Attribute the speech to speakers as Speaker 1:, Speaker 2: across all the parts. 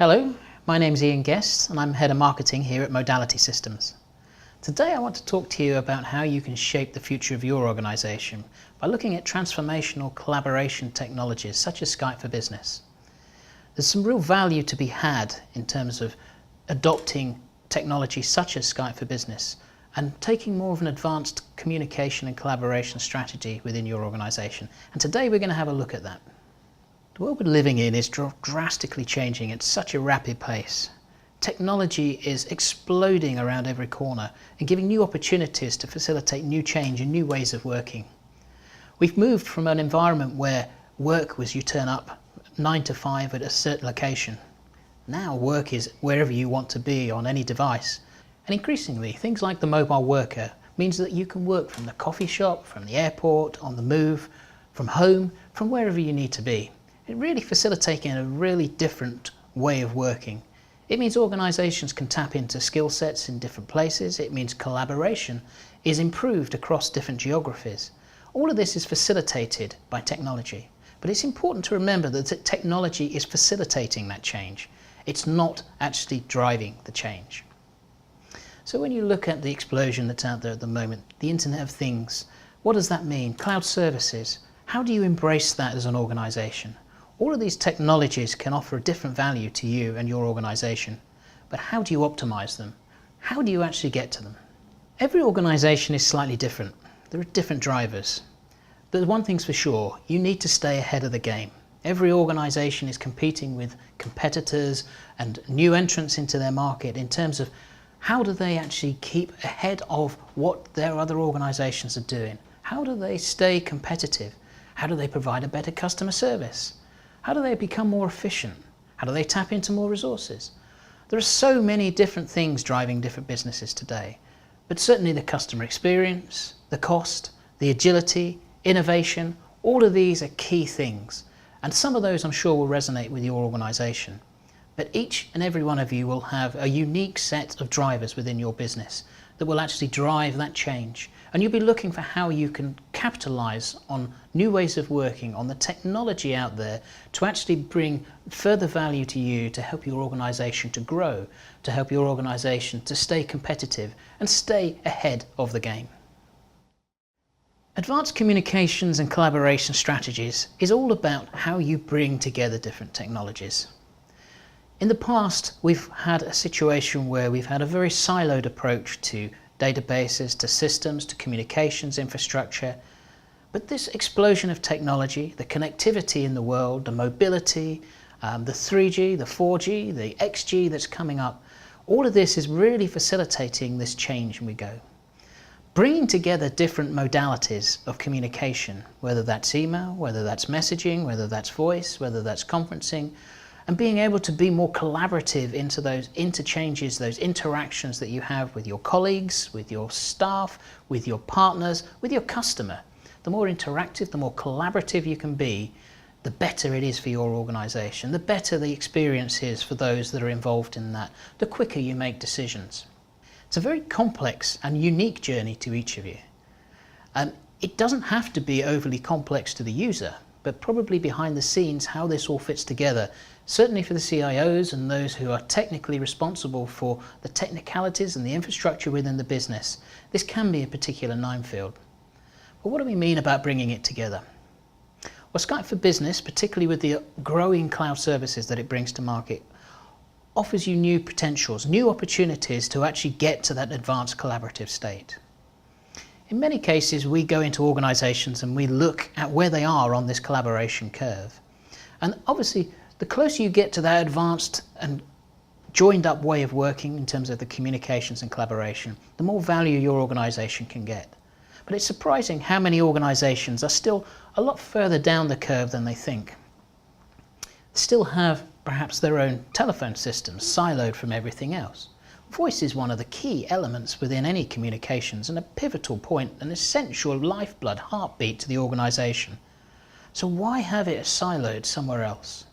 Speaker 1: Hello, my name is Ian Guest and I'm Head of Marketing here at Modality Systems. Today I want to talk to you about how you can shape the future of your organisation by looking at transformational collaboration technologies such as Skype for Business. There's some real value to be had in terms of adopting technology such as Skype for Business and taking more of an advanced communication and collaboration strategy within your organisation. And today we're going to have a look at that. The world we're living in is drastically changing at such a rapid pace. Technology is exploding around every corner and giving new opportunities to facilitate new change and new ways of working. We've moved from an environment where work was you turn up 9 to 5 at a certain location. Now work is wherever you want to be on any device. And increasingly, things like the mobile worker means that you can work from the coffee shop, from the airport, on the move, from home, from wherever you need to be. It really facilitating a really different way of working. It means organisations can tap into skill sets in different places. It means collaboration is improved across different geographies. All of this is facilitated by technology. But it's important to remember that technology is facilitating that change. It's not actually driving the change. So when you look at the explosion that's out there at the moment, the Internet of Things, what does that mean? Cloud services, how do you embrace that as an organisation? All of these technologies can offer a different value to you and your organisation, but how do you optimise them? How do you actually get to them? Every organisation is slightly different. There are different drivers. But one thing's for sure, you need to stay ahead of the game. Every organisation is competing with competitors and new entrants into their market in terms of how do they actually keep ahead of what their other organisations are doing? How do they stay competitive? How do they provide a better customer service? How do they become more efficient? How do they tap into more resources? There are so many different things driving different businesses today, but certainly the customer experience, the cost, the agility, innovation, all of these are key things. And some of those I'm sure will resonate with your organisation. But each and every one of you will have a unique set of drivers within your business that will actually drive that change. And you'll be looking for how you can capitalise on new ways of working, on the technology out there to actually bring further value to you, to help your organisation to grow, to help your organisation to stay competitive and stay ahead of the game. Advanced communications and collaboration strategies is all about how you bring together different technologies. In the past, we've had a situation where we've had a very siloed approach to databases, to systems, to communications infrastructure. But this explosion of technology, the connectivity in the world, the mobility, the 3G, the 4G, the XG that's coming up, all of this is really facilitating this change and we go. Bringing together different modalities of communication, whether that's email, whether that's messaging, whether that's voice, whether that's conferencing, and being able to be more collaborative into those interchanges, those interactions that you have with your colleagues, with your staff, with your partners, with your customer. The more interactive, the more collaborative you can be, the better it is for your organisation, the better the experience is for those that are involved in that, the quicker you make decisions. It's a very complex and unique journey to each of you. It doesn't have to be overly complex to the user, but probably behind the scenes how this all fits together, certainly for the CIOs and those who are technically responsible for the technicalities and the infrastructure within the business, this can be a particular minefield. But what do we mean about bringing it together? Well, Skype for Business, particularly with the growing cloud services that it brings to market, offers you new potentials, new opportunities to actually get to that advanced collaborative state. In many cases, we go into organisations and we look at where they are on this collaboration curve. And obviously, the closer you get to that advanced and joined up way of working in terms of the communications and collaboration, the more value your organisation can get. But it's surprising how many organisations are still a lot further down the curve than they think. They still have perhaps their own telephone systems siloed from everything else. Voice is one of the key elements within any communications and a pivotal point, an essential lifeblood, heartbeat to the organisation. So why have it siloed somewhere else?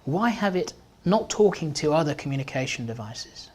Speaker 1: Why have it not talking to other communication devices?